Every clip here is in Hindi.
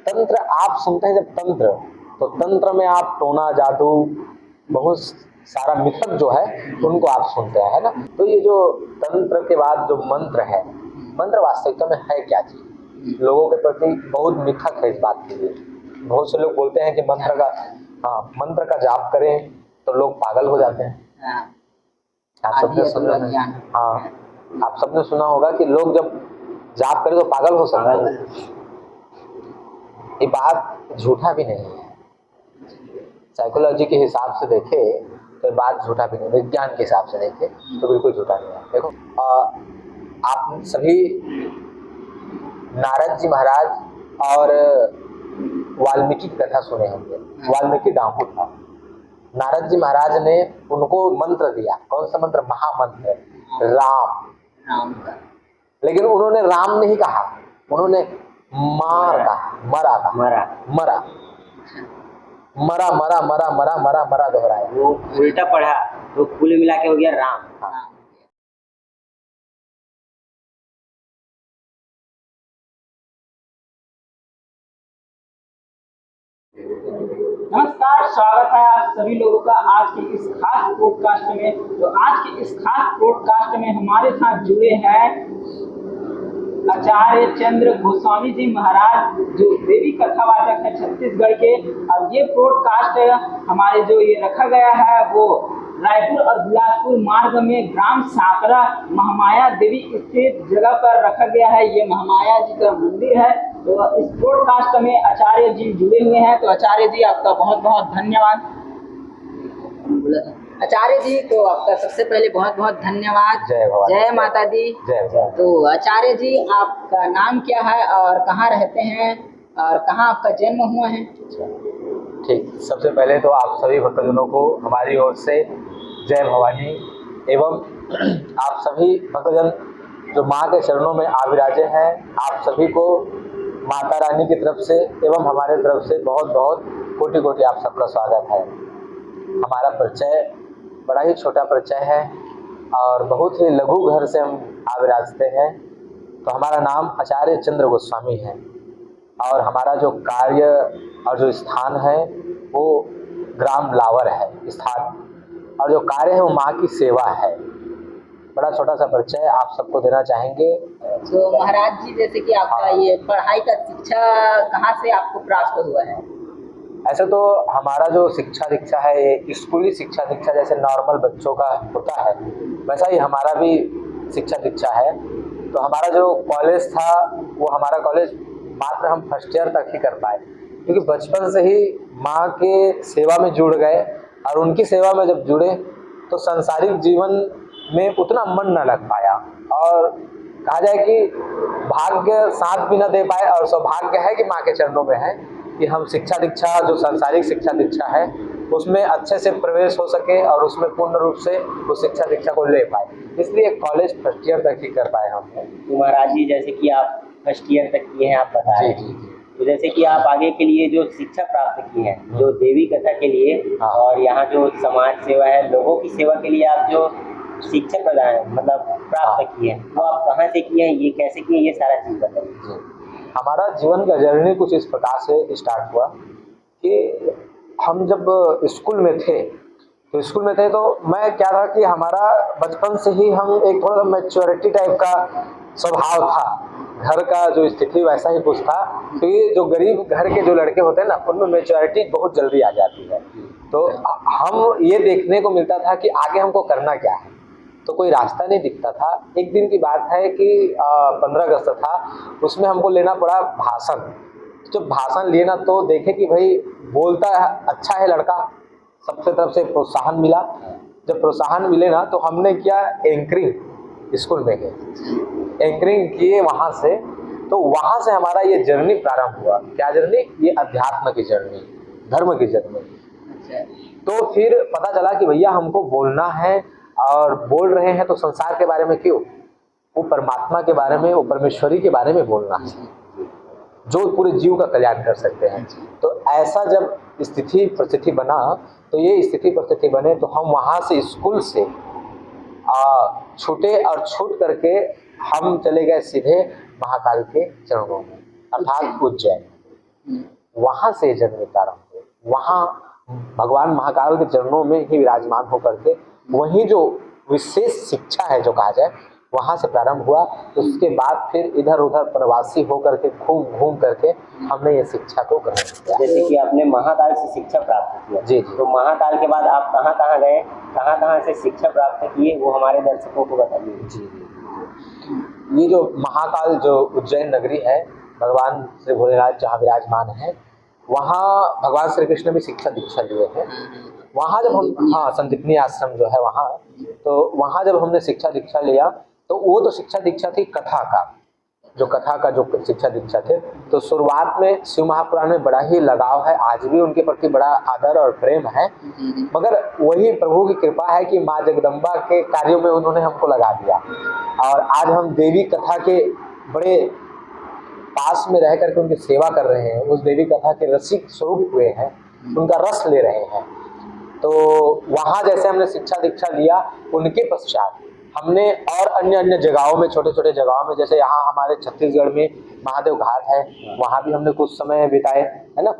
तंत्र आप सुनते हैं जब तंत्र, तो तंत्र में आप टोना जादू बहुत सारा मिथक जो है उनको आप सुनते हैं, है ना। तो ये जो तंत्र के बाद जो मंत्र है, मंत्र वास्तविकता में है क्या चीज, लोगों के प्रति बहुत मिथक है इस बात के लिए। बहुत से लोग बोलते हैं कि मंत्र का जाप करें तो लोग पागल हो जाते हैं। आप सबने सुना है, हाँ, आप सबने सुना होगा कि लोग जब जाप करें तो पागल हो सकता है। ये बात झूठा भी नहीं है, साइकोलॉजी के हिसाब से देखे तो बात झूठा भी नहीं, विज्ञान के हिसाब से देखे तो बिल्कुल झूठा नहीं है। देखो, आप सभी नारद जी महाराज और वाल्मीकि की कथा सुने होंगे। वाल्मीकि डाकू था, नारद जी महाराज ने उनको मंत्र दिया। कौन सा मंत्र? महामंत्र, राम का। लेकिन उन्होंने राम नहीं कहा, उन्होंने मार कहा, मरा कहा, मरा मरा मरा मरा मरा मरा मरा दोहराया। वो उल्टा पढ़ा तो कुल मिला के हो गया राम। नमस्कार, स्वागत है आप सभी लोगों का आज के इस खास पॉडकास्ट में। तो आज के इस खास पॉडकास्ट में हमारे साथ जुड़े हैं आचार्य चंद्र गोस्वामी जी महाराज, जो देवी कथावाचक है छत्तीसगढ़ के। और ये पॉडकास्ट हमारे जो ये रखा गया है वो रायपुर और बिलासपुर मार्ग में ग्राम साकरा महामाया देवी स्थित जगह पर रखा गया है। ये महामाया जी का मंदिर है। तो इस पॉडकास्ट में आचार्य जी जुड़े हुए हैं। तो आचार्य जी आपका बहुत बहुत धन्यवाद। आचार्य जी, तो आपका सबसे पहले बहुत बहुत धन्यवाद। जय माता दी। तो आचार्य जी, आपका नाम क्या है और कहाँ रहते हैं और कहाँ आपका जन्म हुआ है? ठीक, सबसे पहले तो आप सभी भक्तजनों को हमारी ओर से जय भवानी, एवं आप सभी भक्तजन जो माँ के चरणों में आविराजे हैं, आप सभी को माता रानी की तरफ से एवं हमारे तरफ से बहुत बहुत कोटि कोटि आप सबका स्वागत है। हमारा परिचय बड़ा ही छोटा परिचय है और बहुत ही लघु घर से हम आविराजते हैं। तो हमारा नाम आचार्य चंद्र गोस्वामी है और हमारा जो कार्य और जो स्थान है वो ग्राम लावर है स्थान, और जो कार्य है वो माँ की सेवा है। बड़ा छोटा सा परिचय आप सबको देना चाहेंगे। तो महाराज जी, जैसे कि आपका ये पढ़ाई का शिक्षा कहाँ से आपको प्राप्त हुआ है? ऐसे तो हमारा जो शिक्षा दीक्षा है ये स्कूली शिक्षा दीक्षा जैसे नॉर्मल बच्चों का होता है, वैसा ही हमारा भी शिक्षा दीक्षा है। तो हमारा जो कॉलेज था वो हमारा कॉलेज मात्र हम फर्स्ट ईयर तक ही कर पाए, क्योंकि बचपन से ही माँ के सेवा में जुड़ गए और उनकी सेवा में जब जुड़े तो सांसारिक जीवन में उतना मन न लग पाया, और कहा जाए कि भाग्य साथ भी न दे पाए, और सौभाग्य है कि माँ के चरणों में है कि हम शिक्षा दीक्षा जो सांसारिक शिक्षा दीक्षा है उसमें अच्छे से प्रवेश हो सके और उसमें पूर्ण रूप से उस शिक्षा दीक्षा को ले पाए, इसलिए कॉलेज फर्स्ट ईयर तक ही कर पाए हम। तो महाराज जी, जैसे कि आप फर्स्ट ईयर तक किए हैं, आप बता रहे हैं, तो जैसे कि आप आगे के लिए जो शिक्षा प्राप्त की है जो देवी कथा के लिए और यहाँ जो समाज सेवा है, लोगों की सेवा के लिए आप जो शिक्षा प्रदान मतलब प्राप्त किए हैं, वो आप कहाँ से किए हैं, ये कैसे किए, ये सारा चीज़ बताइए। हमारा जीवन का जर्नी कुछ इस प्रकार से स्टार्ट हुआ कि हम जब स्कूल में थे तो मैं क्या था कि हमारा बचपन से ही हम एक थोड़ा सा मैच्योरिटी टाइप का स्वभाव था, घर का जो स्थिति वैसा ही कुछ था। तो ये जो गरीब घर के जो लड़के होते हैं ना, उनमें मैच्योरिटी बहुत जल्दी आ जाती है। तो हम ये देखने को मिलता था कि आगे हमको करना क्या है, तो कोई रास्ता नहीं दिखता था। एक दिन की बात है कि 15 अगस्त था, उसमें हमको लेना पड़ा भाषण। जब भाषण लिए ना तो देखे कि भाई बोलता अच्छा है लड़का, सबसे तरफ से प्रोत्साहन मिला। जब प्रोत्साहन मिले ना तो हमने किया एंकरिंग, स्कूल में गए एंकरिंग किए वहाँ से। तो वहाँ से हमारा ये जर्नी प्रारंभ हुआ। क्या जर्नी? ये अध्यात्म की जर्नी, धर्म की जर्नी। तो फिर पता चला कि भैया हमको बोलना है, और बोल रहे हैं तो संसार के बारे में क्यों, वो परमात्मा के बारे में, वो परमेश्वरी के बारे में बोलना है जो पूरे जीव का कल्याण कर सकते हैं। तो ऐसा जब स्थिति परिस्थिति बना, तो ये स्थिति परिस्थिति बने तो हम वहाँ से स्कूल से छूटे और छूट करके हम चले गए सीधे महाकाल के चरणों में, अर्थात उज्जैन। वहां से जन्म प्रारंभ हुए, वहां भगवान महाकाल के चरणों में ही विराजमान होकर के वही जो विशेष शिक्षा है जो कहा जाए वहां से प्रारंभ हुआ। तो उसके बाद फिर इधर उधर प्रवासी होकर के घूम करके हमने ये शिक्षा को ग्रहण किया। जैसे कि आपने महाकाल से शिक्षा प्राप्त किया, जी जी। तो महाकाल के बाद आप कहाँ कहाँ गए, कहाँ कहाँ से शिक्षा प्राप्त किए, वो हमारे दर्शकों को बताइए। जी, ये जो महाकाल जो उज्जैन नगरी है, भगवान श्री भोलेनाथ जहाँ विराजमान है, वहाँ भगवान श्री कृष्ण भी शिक्षा दीक्षा लिए हैं। वहाँ जब हम, हाँ, संदीपनी आश्रम जो है वहाँ, तो वहाँ जब हमने शिक्षा दीक्षा लिया तो वो तो शिक्षा दीक्षा थी कथा का, जो कथा का जो शिक्षा दीक्षा थे। तो शुरुआत में शिव महापुराण में बड़ा ही लगाव है, आज भी उनके प्रति बड़ा आदर और प्रेम है, मगर वही प्रभु की कृपा है कि माँ जगदम्बा के कार्यों में उन्होंने हमको लगा दिया और आज हम देवी कथा के बड़े पास में रह करके उनकी सेवा कर रहे हैं, उस देवी कथा के रसिक स्वरूप हुए हैं, उनका रस ले रहे हैं। तो वहाँ जैसे हमने शिक्षा दीक्षा लिया, उनके पश्चात हमने और अन्य अन्य जगहों में, छोटे छोटे जगहों में, जैसे यहाँ हमारे छत्तीसगढ़ में महादेव घाट है, वहाँ भी हमने कुछ समय बिताए, है ना।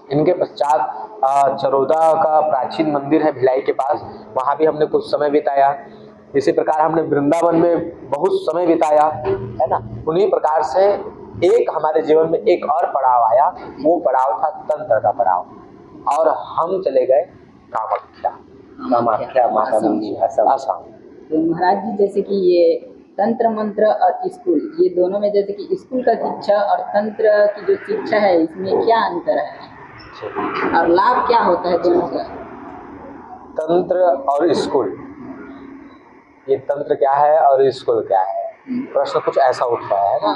इनके पश्चात चरोदा का प्राचीन मंदिर है भिलाई के पास, वहाँ भी हमने कुछ समय बिताया। इसी प्रकार हमने वृंदावन में बहुत समय बिताया, है ना। उन्हीं प्रकार से एक हमारे जीवन में एक और पड़ाव आया, वो पड़ाव था तंत्र का पड़ाव, और हम चले गए कामाख्या माता मंदिर आसाम। तो महाराज जी, जैसे कि ये तंत्र मंत्र और स्कूल, ये दोनों में जैसे कि स्कूल का शिक्षा और तंत्र की जो शिक्षा है, इसमें क्या अंतर है और लाभ क्या होता है दोनों का? तंत्र और स्कूल, ये तंत्र क्या है और स्कूल क्या है, प्रश्न कुछ ऐसा उठ रहा है ना।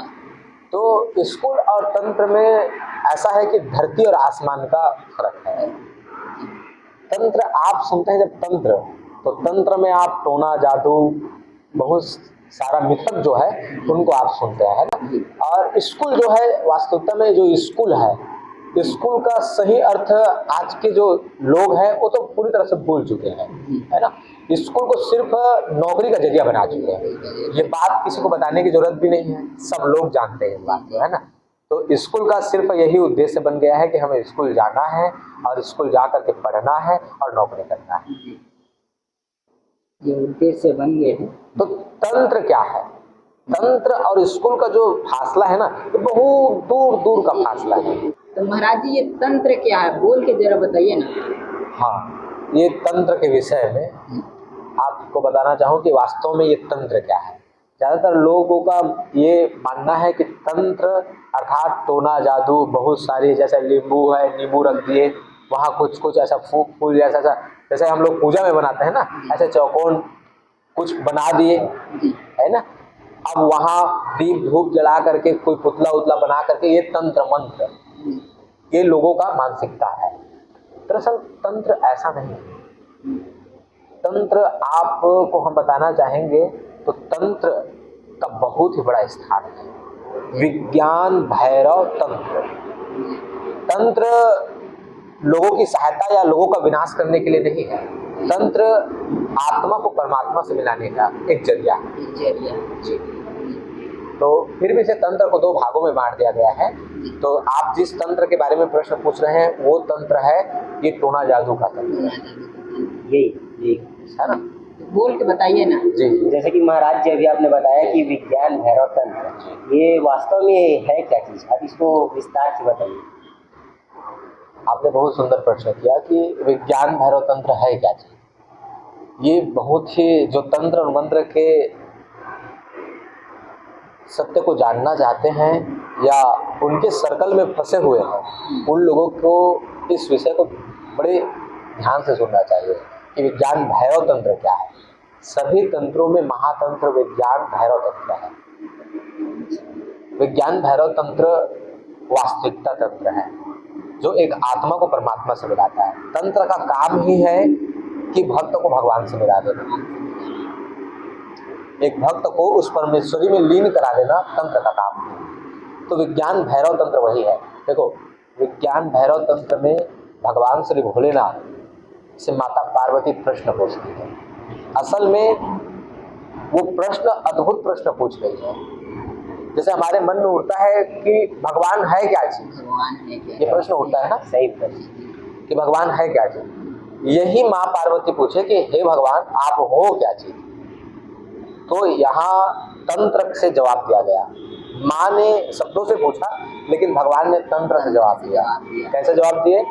तो स्कूल और तंत्र में ऐसा है कि धरती और आसमान का फर्क है। तंत्र आप सुनते हैं, जब तंत्र, तो तंत्र में आप टोना जादू, बहुत सारा मिथक जो है उनको आप सुनते हैं, है ना। और स्कूल जो है, वास्तविकता में जो स्कूल है, स्कूल का सही अर्थ आज के जो लोग हैं वो तो पूरी तरह से भूल चुके हैं, है ना। स्कूल को सिर्फ नौकरी का जरिया बना चुके हैं। ये बात किसी को बताने की जरूरत भी नहीं है, सब लोग जानते हैं इस बात को, है ना। तो स्कूल का सिर्फ यही उद्देश्य बन गया है कि हमें स्कूल जाना है और स्कूल जा करके पढ़ना है और नौकरी करना है, ये उद्देश्य बन गए हैं। तो तंत्र क्या है? तंत्र और स्कूल का जो फासला है ना, ये बहुत दूर दूर का फासला है। तो महाराज जी, ये तंत्र क्या है, बोल के जरा बताइए ना। हाँ, ये तंत्र के विषय में आपको बताना चाहूँ कि वास्तव में ये तंत्र क्या है। ज़्यादातर लोगों का ये मानना है कि तंत्र अर्थात टोना जादू, बहुत सारी, जैसे नींबू है, नींबू रख दिए, वहाँ कुछ कुछ ऐसा फूल जैसा, जैसे हम लोग पूजा में बनाते हैं ना, ऐसे चौकोन कुछ बना दिए, है ना। अब वहाँ दीप धूप जला करके कोई पुतला उतला बना करके, ये तंत्र मंत्र, ये लोगों का मानसिकता है। दरअसल तंत्र ऐसा नहीं है। तंत्र आपको हम बताना चाहेंगे तो तंत्र का बहुत ही बड़ा स्थान है। विज्ञान भैरव तंत्र, तंत्र लोगों की सहायता या लोगों का विनाश करने के लिए नहीं है। तंत्र आत्मा को परमात्मा से मिलाने का एक जरिया है। तो फिर भी इसे तंत्र को दो भागों में बांट दिया गया है। तो आप जिस तंत्र के बारे में प्रश्न पूछ रहे हैं वो तंत्र है ये टोना जादू का तंत्र, यही है ना। बोल के बताइए ना जी। जैसे कि महाराज जी अभी आपने बताया कि विज्ञान भैरव तंत्र, ये वास्तव में है क्या चीज, अब इसको विस्तार से बताइए। आपने बहुत सुंदर प्रश्न किया कि विज्ञान भैरव तंत्र है क्या चीज। ये बहुत ही, जो तंत्र और मंत्र के सत्य को जानना चाहते हैं या उनके सर्कल में फंसे हुए हैं, उन लोगों को इस विषय को बड़े ध्यान से सुनना चाहिए कि विज्ञान भैरव तंत्र क्या है। सभी तंत्रों में महातंत्र विज्ञान भैरव तंत्र है। विज्ञान भैरव तंत्र वास्तविकता तंत्र है जो एक आत्मा को परमात्मा से मिलाता है। तंत्र का काम ही है कि भक्त को भगवान से मिला देना, एक भक्त को उस परमेश्वरी में लीन करा देना तंत्र का काम है। तो विज्ञान भैरव तंत्र वही है। देखो, विज्ञान भैरव तंत्र में भगवान श्री भोलेनाथ से माता पार्वती प्रश्न पूछती है। असल में वो प्रश्न अद्भुत प्रश्न पूछ रही है जैसे हमारे मन में उठता है कि भगवान है क्या चीज, भगवान है क्या? ये प्रश्न उठता है ना सही प्रश्न। कि भगवान है क्या चीज। यही माँ पार्वती पूछे कि हे भगवान आप हो क्या चीज। तो यहाँ तंत्र से जवाब दिया गया। माँ ने शब्दों से पूछा लेकिन भगवान ने तंत्र से जवाब दिया। कैसे जवाब दिए?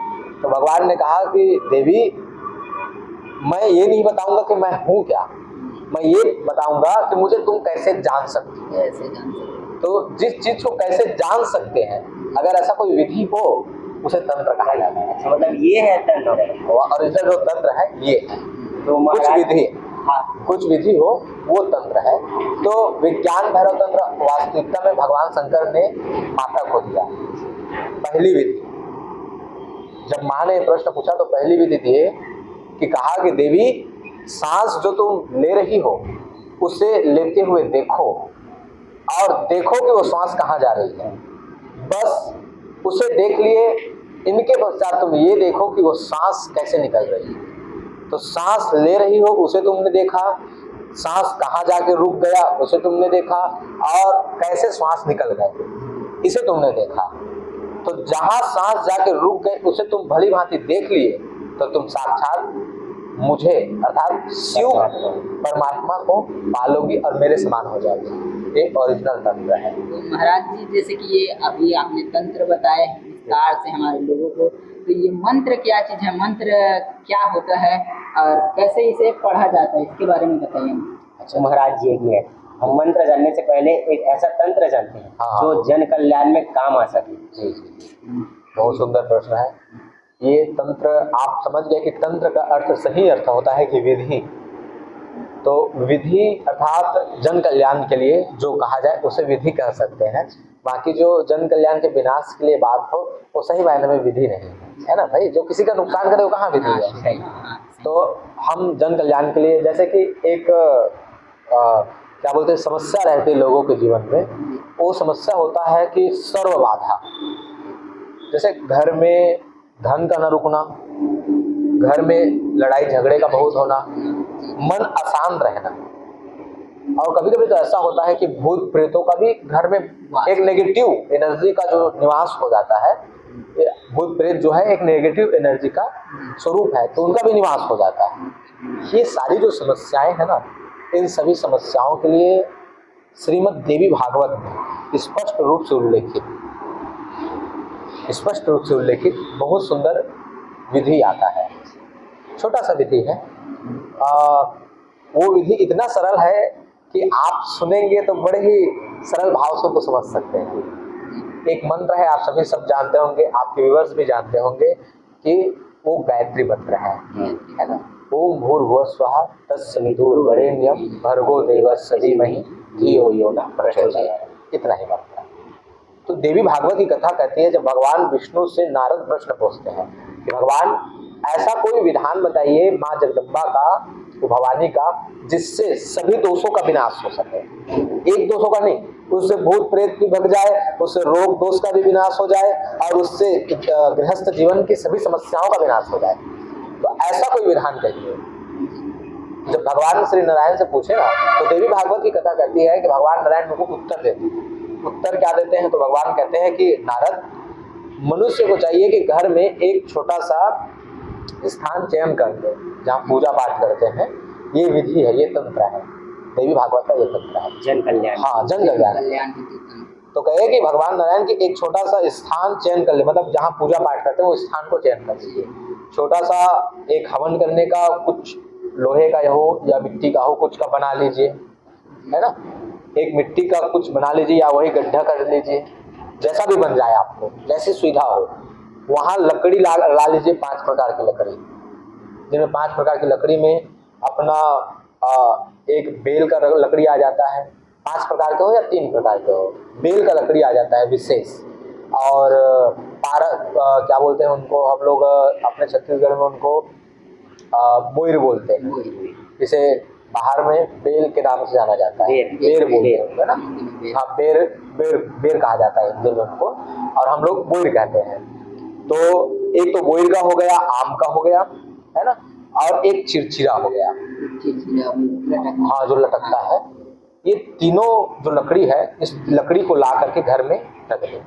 तो भगवान ने कहा कि देवी मैं ये नहीं बताऊंगा कि मैं हूँ क्या, मैं ये बताऊंगा कि मुझे तुम कैसे जान सकती हो। कैसे जान सकते? तो जिस चीज को कैसे जान सकते हैं, अगर ऐसा कोई विधि हो उसे तंत्र कहा जाता है। अच्छा, मतलब ये है तंत्र। और इसका जो तंत्र है ये है। तो कुछ महाराज विधि, हाँ, कुछ विधि हो वो तंत्र है। तो विज्ञान भैरव तंत्र वास्तविकता में भगवान शंकर ने माता को दिया। पहली विधि जब माँ ने प्रश्न पूछा तो पहली विधि दिए कि कहा कि देवी सांस जो तुम ले रही हो उसे लेते हुए देखो और देखो कि वो सांस कहाँ जा रही है। बस उसे देख लिए, इनके पश्चात तुम ये देखो कि वो सांस कैसे निकल रही है। तो सांस ले रही हो उसे तुमने देखा, सांस कहाँ जाके रुक गया उसे तुमने देखा, और कैसे श्वास निकल गए इसे तुमने देखा। तो जहां सांस जाके रुक गए उसे तुम भली भांति देख लिए तो तुम साक्षात मुझे अर्थात शिव परमात्मा को पालोगी और मेरे समान हो जाओगी। ये ओरिजिनल तंत्र है। तो महाराज जी जैसे कि ये अभी आपने तंत्र बताए विस्तार से हमारे लोगों को, तो ये मंत्र क्या चीज है, मंत्र क्या होता है और कैसे इसे पढ़ा जाता है, इसके बारे में बताइए। अच्छा महाराज जी, एक मिनट, हम मंत्र जानने से पहले एक ऐसा तंत्र जानते हैं हाँ। जो जन कल्याण में काम आ सके। जी जी, बहुत सुंदर प्रश्न है ये। तंत्र आप समझ गए कि तंत्र का अर्थ सही अर्थ होता है कि विधि। तो विधि अर्थात जन कल्याण के लिए जो कहा जाए उसे विधि कह सकते हैं। बाकी जो जन कल्याण के विनाश के लिए बात हो वो सही मायने में विधि नहीं है ना भाई। जो किसी का नुकसान करे वो कहाँ विधि है। तो हम जन कल्याण के लिए, जैसे कि एक क्या बोलते हैं समस्या रहती है लोगों के जीवन में, वो समस्या होता है कि सर्व बाधा। जैसे घर में धन का न रुकना, घर में लड़ाई झगड़े का बहुत होना, मन अशांत रहना, और कभी कभी तो ऐसा होता है कि भूत प्रेतों का भी घर में एक नेगेटिव एनर्जी का जो निवास हो जाता है। भूत प्रेत जो है एक नेगेटिव एनर्जी का स्वरूप है, तो उनका भी निवास हो जाता है। ये सारी जो समस्याएं हैं ना, इन सभी समस्याओं के लिए श्रीमद् देवी भागवत में स्पष्ट रूप से उल्लेखित बहुत सुंदर विधि आता है। छोटा सा विधि है, वो विधि इतना सरल है कि आप सुनेंगे तो बड़े ही सरल भाव से उसको समझ सकते हैं। एक मंत्र है, आप सभी सब जानते होंगे, आपके व्यूअर्स भी जानते होंगे कि वो गायत्री मंत्र है ना। ओम भूर्भुवः स्वः तत्सवितुर्वरेण्यं भर्गो देवस्य धीमहि धियो यो नः प्रचोदयात्। इतना ही मंत्र है। तो देवी भागवत की कथा कहती है जब भगवान विष्णु से नारद प्रश्न पूछते हैं कि भगवान ऐसा कोई विधान बताइए माँ जगदम्बा का, भवानी का, जिससे सभी दोषों का विनाश हो सके। एक दोषों का नहीं, उससे भूत प्रेत भी भग जाए, उससे रोग दोष का भी विनाश हो जाए, और उससे गृहस्थ जीवन की सभी समस्याओं का विनाश हो जाए। तो ऐसा कोई विधान कहिए। जब भगवान श्री नारायण से पूछे ना, तो देवी भागवत की कथा कहती है कि भगवान नारायण उनको उत्तर देते हैं। उत्तर क्या देते हैं? तो भगवान कहते हैं कि नारद, मनुष्य को चाहिए कि घर में एक छोटा सा स्थान चयन कर दे जहाँ पूजा पाठ करते हैं। ये विधि है, ये तंत्र है, देवी भागवत का ये तंत्र है, जन कल्याण। हाँ, जन कल्याण। तो कहे कि भगवान नारायण की एक छोटा सा स्थान चयन कर ले, मतलब जहाँ पूजा पाठ करते हैं वो स्थान को चयन कर लीजिए। छोटा सा एक हवन करने का, कुछ लोहे का हो या मिट्टी का हो, कुछ का बना लीजिए, है ना। एक मिट्टी का कुछ बना लीजिए या वही गड्ढा कर लीजिए, जैसा भी बन जाए आपको, जैसी सुविधा हो। वहाँ लकड़ी ला लीजिए, 5 प्रकार की लकड़ी, जिनमें 5 प्रकार की लकड़ी में अपना एक बेल का लकड़ी आ जाता है, 5 प्रकार के हो या 3 प्रकार के हो, बेल का लकड़ी आ जाता है विशेष। और क्या बोलते हैं उनको हम लोग अपने छत्तीसगढ़ में उनको बोइर बोलते हैं, जिसे बाहर में बेल के नाम से जाना जाता है, बेर बोलते हैं ना। हाँ, बेर कहा जाता है हिंदी में उनको, और हम लोग बोइर कहते हैं। तो एक तो बोइर का हो गया, आम का हो गया, है ना, और एक चिरचिरा हो गया, हाँ, जो लटकता है। ये तीनों जो लकड़ी है, इस लकड़ी को ला करके घर में रख दे।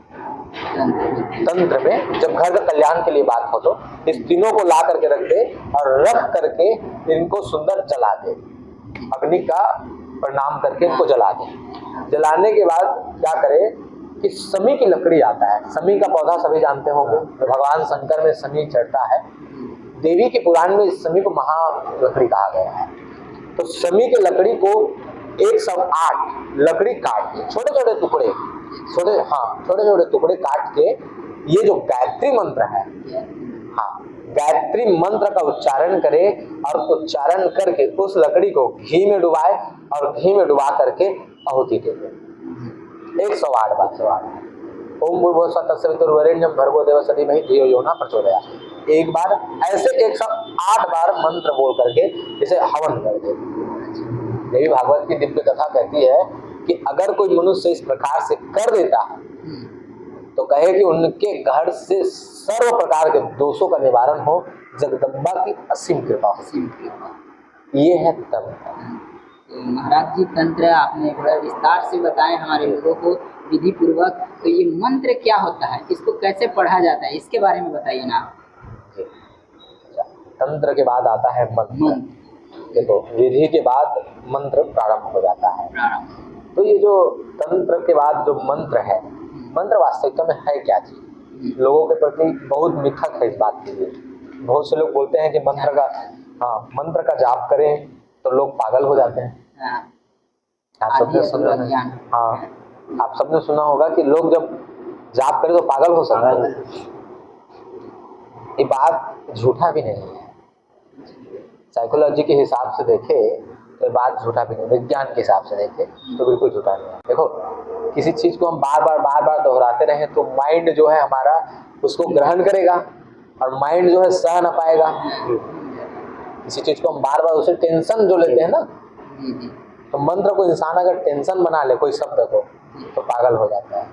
तंत्र में जब घर का कल्याण के लिए बात हो तो इस तीनों को ला करके रख दे और रख करके इनको सुंदर जला दे, अग्नि का प्रणाम करके इनको जला दे। जलाने के बाद क्या करे कि समी की लकड़ी आता है, समी का पौधा सभी जानते होंगे, भगवान शंकर में समी चढ़ता है, देवी के पुराण में इस समी को महा लकड़ी कहा गया है। तो समी की लकड़ी को 108 लकड़ी काट के छोटे छोटे टुकड़े काट के ये जो गायत्री मंत्र है, गायत्री मंत्र का उच्चारण करे और उच्चारण करके उस लकड़ी को घी में डुबाए और घी में डुबा करके आहुति दे दे 108 बार। ओम भूर्भुवस्सुः तत्सवितुर्वरेण्यं भर्गो देवस्य धीमहि धियो यो न प्रचोदयात्। एक बार ऐसे 108 बार मंत्र बोल करके इसे हवन कर दे। देवी भागवत की दिव्य कथा कहती है कि अगर कोई मनुष्य इस प्रकार से कर देता है तो कहे कि उनके घर से सर्व प्रकार के दोषों का निवारण हो, जगदम्बा की असीम कृपा हो। ये है तंत्र। तो महाराज जी तंत्र आपने बड़ा विस्तार से बताया हमारे लोगों को विधि पूर्वक। तो ये मंत्र क्या होता है, इसको कैसे पढ़ा जाता है, इसके बारे में बताइए ना। तंत्र के बाद आता है मंत्र। देखो विधि के बाद मंत्र प्रारंभ हो जाता है। तो ये जो तंत्र के बाद जो मंत्र है, मंत्र वास्तविकता में है क्या चीज, लोगों के प्रति बहुत मिथक है इस बात के लिए। बहुत से लोग बोलते हैं कि मंत्र का जाप करें तो लोग पागल हो जाते हैं। आप सबने सुना है, आप सबने सुना होगा कि लोग जब जाप करें तो पागल हो सकता है। ये बात झूठा भी नहीं है, साइकोलॉजी के हिसाब से देखे तो बात झूठा भी नहीं, विज्ञान के हिसाब से देखे तो बिल्कुल झूठा नहीं है। देखो किसी चीज को हम बार बार दोहराते रहे तो माइंड जो है हमारा उसको ग्रहण करेगा और माइंड जो है सह न पाएगा। किसी चीज को हम बार बार उसे टेंशन जो लेते हैं ना, तो मंत्र को इंसान अगर टेंशन बना ले कोई शब्द को तो पागल हो जाता है।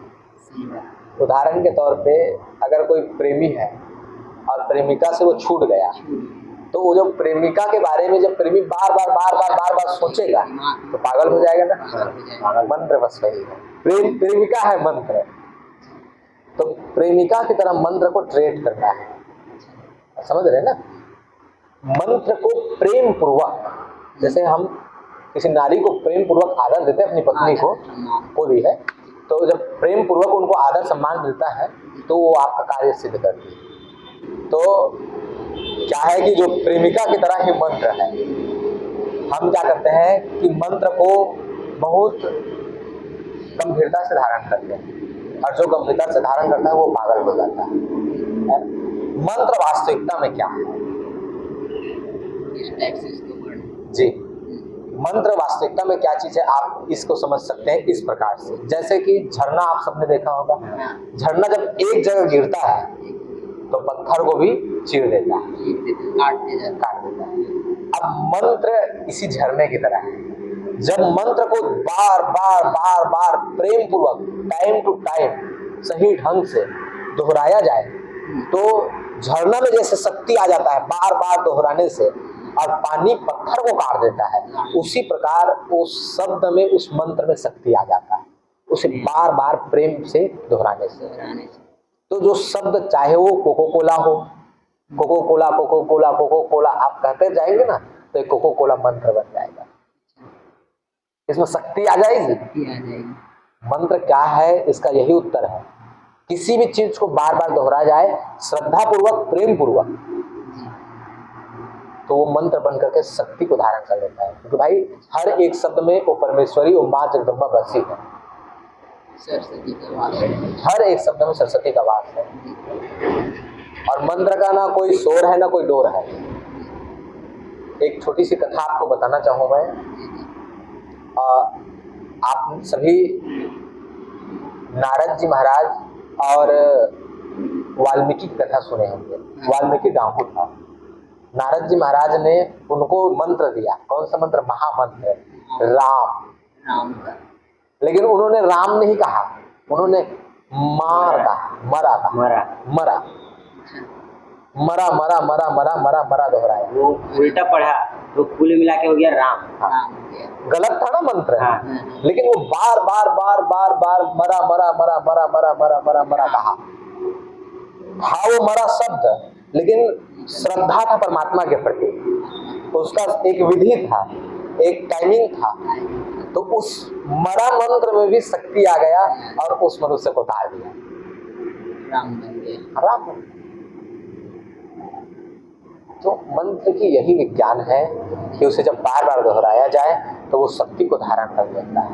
उदाहरण के तौर पे अगर कोई प्रेमी है और प्रेमिका से वो छूट गया तो वो जब प्रेमिका के बारे में जब प्रेमी बार बार सोचेगा तो पागल हो जाएगा ना। मंत्र बस वही है, प्रेमिका है मंत्र, तो प्रेमिका की तरह मंत्र को ट्रेड करना है, समझ रहे ना। मंत्र को प्रेम पूर्वक, जैसे हम किसी नारी को प्रेम पूर्वक आदर देते हैं अपनी पत्नी को, वो भी है, तो जब प्रेम पूर्वक उनको आदर सम्मान मिलता है तो वो आपका कार्य सिद्ध करती है। तो क्या है कि जो प्रेमिका की तरह ही मंत्र है, हम क्या करते हैं कि मंत्र को बहुत गंभीरता से धारण करते हैं और जो गंभीरता से धारण करता है वो पागल हो जाता है। मंत्र वास्तविकता में क्या है जी, मंत्र वास्तविकता में क्या चीज है आप इसको समझ सकते हैं इस प्रकार से। जैसे कि झरना आप सबने देखा होगा, झरना जब एक जगह गिरता है तो पत्थर को भी चीर देता है, काट देता है। अब मंत्र इसी झरने की तरह है। जब मंत्र को बार बार प्रेम पूर्वक टाइम टू टाइम सही ढंग से दोहराया जाए तो झरना में जैसे शक्ति आ जाता है बार बार दोहराने से, और पानी पत्थर को काट देता है, उसी प्रकार उस शब्द में उस मंत्र में शक्ति आ जाता है उसे बार बार प्रेम से दोहराने से। तो जो शब्द चाहे वो कोको कोला हो, कोको कोला आप कहते जाएंगे ना तो एक कोको कोला मंत्र बन जाएगा, इसमें शक्ति आ जाएगी। मंत्र क्या है इसका यही उत्तर है, किसी भी चीज को बार बार दोहराया जाए श्रद्धा पूर्वक प्रेम पूर्वक तो वो मंत्र बन करके शक्ति को धारण कर लेता है। क्योंकि भाई हर एक शब्द में वो परमेश्वरी और माँ जगदम्बा बसी है, हर एक शब्द में सरस्वती का वास है। और मंत्र का ना कोई शोर है ना कोई डोर है। एक छोटी सी कथा आपको बताना चाहूँ मैं। आप सभी नारद जी महाराज और वाल्मीकि की कथा सुने होंगे। वाल्मीकि डाकू था, नारद जी महाराज ने उनको मंत्र दिया। कौन सा मंत्र? महामंत्र राम। लेकिन उन्होंने राम नहीं कहा, उन्होंने मरा। मरा मरा मरा मरा मरा मरा दोहराया। वो उल्टा पढ़ा तो कुल मिला के हो गया राम। राम हो गया। गलत था ना मंत्र, हाँ। लेकिन वो बार बार बार बार बार मरा मरा मरा मरा मरा मरा मरा मरा कहा। हाँ वो मरा शब्द, लेकिन श्रद्धा था परमात्मा के प्रति, उसका एक विधि था, एक टाइमिंग था, तो उस मरा मंत्र में भी शक्ति आ गया और उस मनुष्य को तार दिया, राम बन गया। राम। तो मंत्र की यही विज्ञान है कि उसे जब बार बार दोहराया जाए तो वो शक्ति को धारण कर लेता है।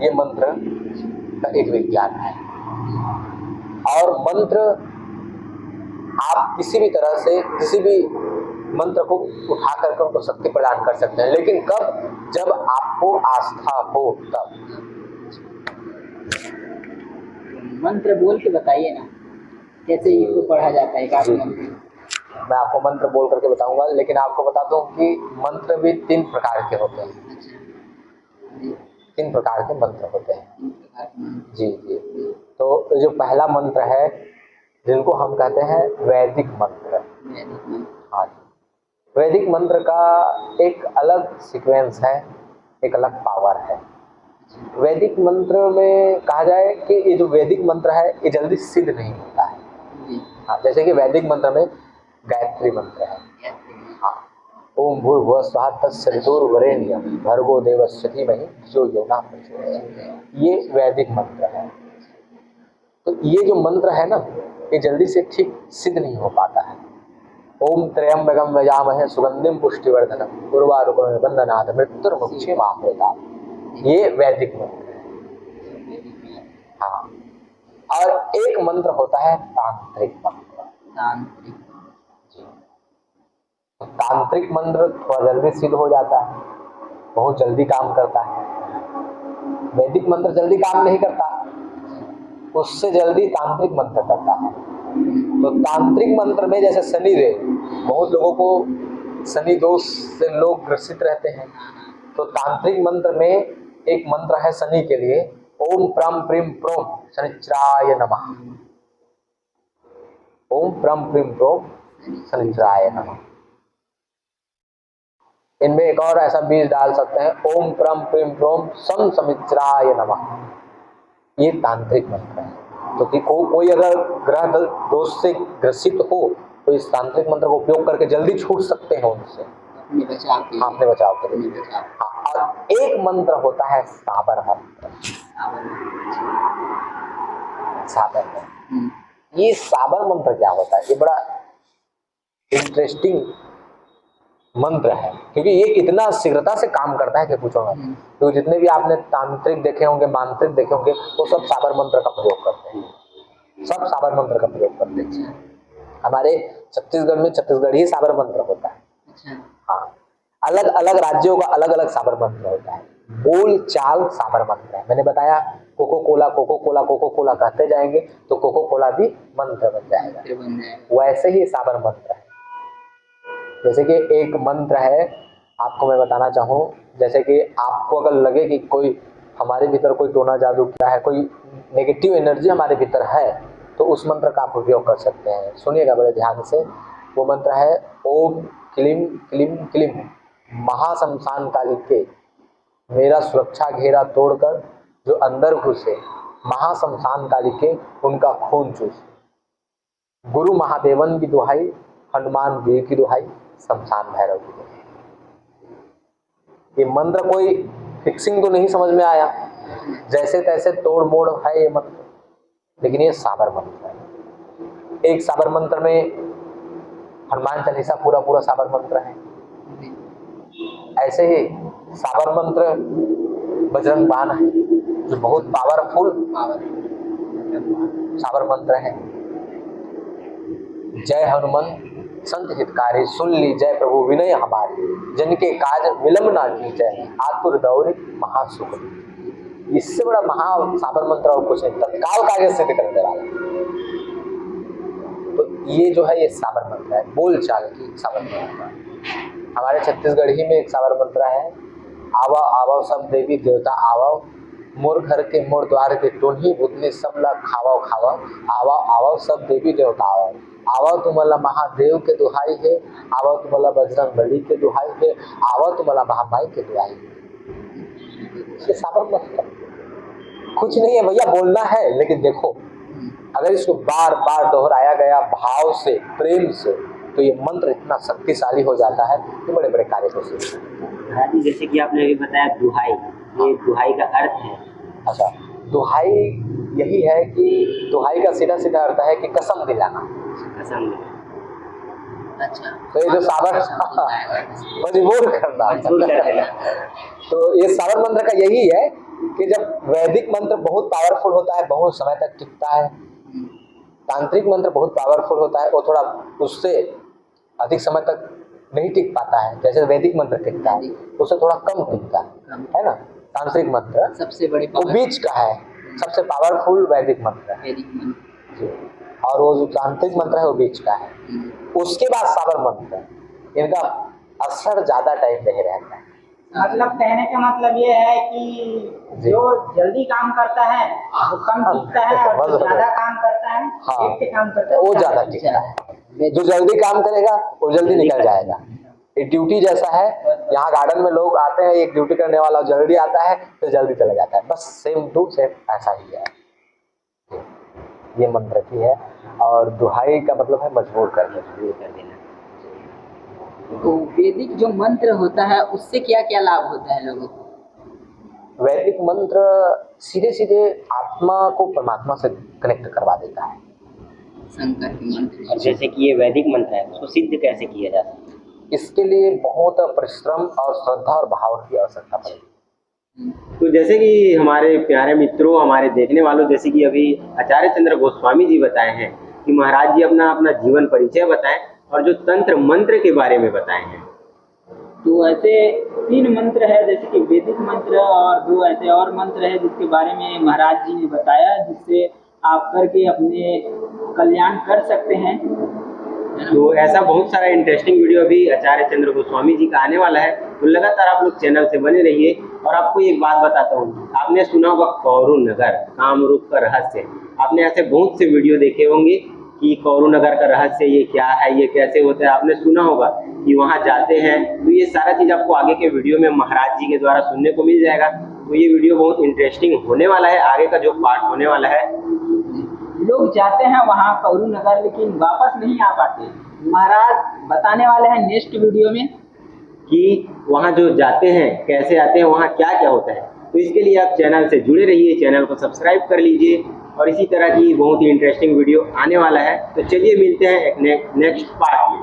ये मंत्र का एक विज्ञान है। और मंत्र आप किसी भी तरह से किसी भी मंत्र को उठा करके उनको शक्ति प्रदान कर सकते हैं, लेकिन कब? जब आपको आस्था हो तब। मंत्र बोल के बताइए ना, कैसे इसको पढ़ा जाता है? एक मंत्र मैं आपको मंत्र बोल करके बताऊंगा, लेकिन आपको बता दूं कि मंत्र भी 3 प्रकार के होते हैं। 3 प्रकार के मंत्र होते हैं। जी जी। तो जो पहला मंत्र है जिनको हम कहते हैं वैदिक मंत्र। हाँ, वैदिक मंत्र का एक अलग सीक्वेंस है, एक अलग पावर है। वैदिक मंत्र में कहा जाए कि ये जो वैदिक मंत्र है ये जल्दी सिद्ध नहीं होता है। हाँ, जैसे कि वैदिक मंत्र में गायत्री मंत्र है। हाँ, ओम भूर्भुवः स्वः तत्सवितुर्वरेण्यं भर्गो देवस्य धीमहि धियो यो न प्रचोदयात्, ये वैदिक मंत्र है। तो ये जो मंत्र है ना, ये जल्दी से ठीक सिद्ध नहीं हो पाता है। ओम त्र्यंबकं यजामहे सुगंधिं पुष्टिवर्धनम् उर्वारुकं बन्धनात् मृत्युर्मुक्षीमामृतात्, ये वैदिक मंत्र है। हाँ, और एक मंत्र होता है तांत्रिक मंत्र। तांत्रिक मंत्र थोड़ा जल्दी सिद्ध हो जाता है, बहुत जल्दी काम करता है। वैदिक मंत्र जल्दी काम नहीं करता, उससे जल्दी तांत्रिक मंत्र करता है। तो तांत्रिक मंत्र में जैसे शनि देव, बहुत लोगों को शनि दोष से लोग ग्रसित रहते हैं, तो तांत्रिक मंत्र में एक मंत्र है शनि के लिए, ओम प्रम प्रीम प्रोम शनिचराय नमः। ओम प्रम प्रीम प्रोम शनिचराय नमः। इनमें एक और ऐसा बीज डाल सकते हैं, ओम प्रम प्रीम प्रोम सम समित्राय नमः। ये तांत्रिक मंत्र है। तो कि कोई अगर ग्रह दोष से ग्रसित हो तो इस तांत्रिक मंत्र का उपयोग करके जल्दी छूट सकते हैं उनसे, अपने बचाव के लिए। हाँ, और एक मंत्र होता है साबर मंत्र। साबर मंत्र, ये साबर मंत्र क्या होता है? ये बड़ा इंटरेस्टिंग मंत्र है, क्योंकि ये इतना शीघ्रता से काम करता है कि पूछो मत। तो जितने भी आपने तांत्रिक देखे होंगे, मांत्रिक देखे होंगे, वो सब साबर मंत्र का प्रयोग करते हैं, सब साबर मंत्र का प्रयोग करते हैं। हमारे छत्तीसगढ़ में छत्तीसगढ़ी साबर मंत्र होता है। हाँ, अलग अलग राज्यों का अलग अलग साबर मंत्र होता है। बोल चाल साबर मंत्र है। मैंने बताया Coca Cola Coca Cola Coca Cola कहते जाएंगे तो कोको कोला भी मंत्र बन जाएगा, वैसे ही साबर मंत्र है। जैसे कि एक मंत्र है, आपको मैं बताना चाहूँ, जैसे कि आपको अगर लगे कि कोई हमारे भीतर कोई टोना जादू किया है, कोई नेगेटिव एनर्जी हमारे भीतर है, तो उस मंत्र का आप उपयोग कर सकते हैं। सुनिएगा बड़े ध्यान से। वो मंत्र है ओम क्लीम क्लीम क्लीम महाशमशान कालिके मेरा सुरक्षा घेरा तोड़कर जो अंदर घुसे, महाशमशान कालिके उनका खून चूसे। गुरु महादेवन की दुहाई, हनुमान वीर की दुहाई, शमशान भैरव की दुहाई। ये मंत्र कोई फिक्सिंग तो नहीं समझ में आया, जैसे तैसे तोड़ मोड़ है ये मंत्र, लेकिन ये साबर मंत्र है। एक साबर मंत्र में हनुमान चालीसा पूरा पूरा साबर मंत्र है। ऐसे ही साबर मंत्र बजरंग बाण है, जो बहुत पावरफुल साबर मंत्र है। जय हनुमान संत हितकारी, सुन ली जय प्रभु विनय हमारे, जिनके काज विलंब ना कीजय, आतुर दौड़े महासुख। इससे बड़ा महा साबर मंत्र और कुछ नहीं, तत्काल कार्य सिद्ध करने वाला। तो ये जो है ये साबर मंत्र है, बोल चाल की साबर मंत्र। हमारे छत्तीसगढ़ी में एक साबर मंत्र है, आवो आवो सब देवी देवता आवो, मोर घर के मोर द्वार के टोन्ही भूतनी सबला खावा खावा आवा आवा सब देवी देवता आवा आवा तुम्हाला महादेव के दुहाई है आवा तुम्हाला बजरंग बली के दुहाई है आवा तुम्हाला महामाई के दुहाई है। ये साबर मंत्र कुछ नहीं है भैया, बोलना है, लेकिन देखो अगर इसको बार बार दोहराया गया भाव से प्रेम से तो ये मंत्र इतना शक्तिशाली हो जाता है कि बड़े बड़े कार्य को सिद्ध। हाँ जी, जैसे कि आपने अभी बताया दुहाई, ये दुहाई का अर्थ है। अच्छा, दुहाई यही है कि दुहाई का सीधा सीधा अर्थ है कि कसम दिलाना। कसम। अच्छा, तो ये जो साबर मजबूर करना, तो ये साबर मंत्र का यही है कि जब वैदिक मंत्र बहुत पावरफुल होता है, बहुत समय तक टिकता है, तांत्रिक मंत्र बहुत पावरफुल होता है, वो थोड़ा उससे अधिक समय तक नहीं टिक पाता है। जैसे वैदिक मंत्र टिकता है उससे थोड़ा कम टिकता है ना। तांत्रिक मंत्र सबसे बड़ी वो बीच का है, सबसे पावरफुल वैदिक मंत्र है वैदिक मंत्र, और वो जो तांत्रिक मंत्र है वो बीच का है। उसके बाद साबर मंत्र, इनका असर ज्यादा टाइम नहीं रहता है। मतलब कहने का मतलब ये है कि जो जल्दी काम करता है वो कम टिकता है, और जो ज्यादा काम करता है एक के काम करता है वो ज्यादा टिकता है। जो जल्दी काम करेगा वो जल्दी निकल जाएगा। ये ड्यूटी जैसा है, यहाँ गार्डन में लोग आते हैं, एक ड्यूटी करने वाला जल्दी आता है तो जल्दी चला जाता है, बस सेम टू सेम ऐसा ही है। ये मंत्र की है, और दुहाई का मतलब है मजबूर कर देना। तो वैदिक जो मंत्र होता है उससे क्या क्या लाभ होता है लोगों को? वैदिक मंत्र सीधे सीधे आत्मा को परमात्मा से कनेक्ट करवा देता है। शंकर के मंत्र, जैसे कि ये वैदिक मंत्र है, उसको सिद्ध कैसे किया जा सकता है? इसके लिए बहुत परिश्रम और श्रद्धा और भाव की आवश्यकता पड़ेगी। तो जैसे कि हमारे प्यारे मित्रों, हमारे देखने वालों, जैसे कि अभी आचार्य चंद्र गोस्वामी जी बताए हैं कि महाराज जी अपना जीवन परिचय बताएं और जो तंत्र मंत्र के बारे में बताए हैं। तो ऐसे 3 मंत्र है, जैसे कि वैदिक मंत्र, और 2 ऐसे और मंत्र है जिसके बारे में महाराज जी ने बताया, जिससे आप करके अपने कल्याण कर सकते हैं। तो ऐसा बहुत सारा इंटरेस्टिंग वीडियो अभी आचार्य चंद्र गोस्वामी जी का आने वाला है, तो लगातार आप लोग चैनल से बने रहिए। और आपको एक बात बताता हूँ, आपने सुना होगा कौरू नगर कामरूप का रहस्य, आपने ऐसे बहुत से वीडियो देखे होंगे कि कौरू नगर का रहस्य ये क्या है, ये कैसे होता है, आपने सुना होगा कि वहाँ जाते हैं। तो ये सारा चीज़ आपको आगे के वीडियो में महाराज जी के द्वारा सुनने को मिल जाएगा। तो ये वीडियो बहुत इंटरेस्टिंग होने वाला है, आगे का जो पार्ट होने वाला है। लोग जाते हैं वहाँ कौरू नगर लेकिन वापस नहीं आ पाते। महाराज बताने वाले हैं नेक्स्ट वीडियो में कि वहाँ जो जाते हैं कैसे आते हैं, वहाँ क्या क्या होता है। तो इसके लिए आप चैनल से जुड़े रहिए, चैनल को सब्सक्राइब कर लीजिए, और इसी तरह की बहुत ही इंटरेस्टिंग वीडियो आने वाला है। तो चलिए मिलते हैं एक नेक्स्ट पार्ट में।